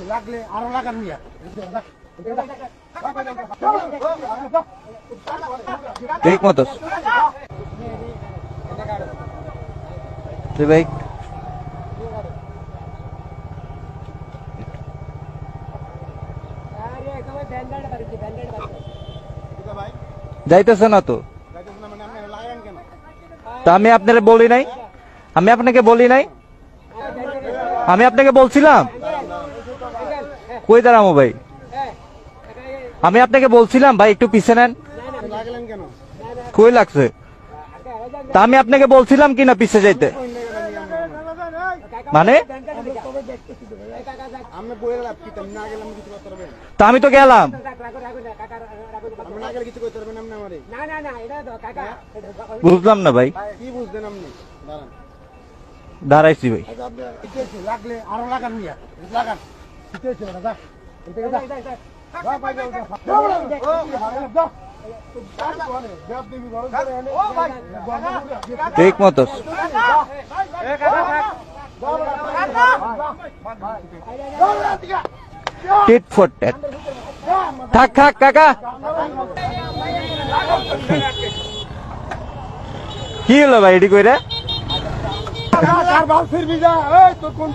লাগলে আরো লাগান মিয়া ঠিক মতো ভাই যাইতেছে না তো তা আমি আপনাকে বলি নাই আমি আপনাকে বলি নাই আমি আপনাকে বলছিলাম কই দাঁড়াবো ভাই আমি আপনাকে বলছিলাম ভাই একটু পিছে নেন কই লাগছে তা আমি আপনাকে বলছিলাম কিনা পিছে যাইতে মানে তা আমি তো গেলাম বুঝলাম না ভাই দাঁড়াইছি ভাই লাগলে আরো লাগান মিয়া লাগান ঠিক মতো টিট ফর ট্যাট থাক থাক কাকা কি হলো ভাই এটি কইরা ফিরবি যা তোর কোন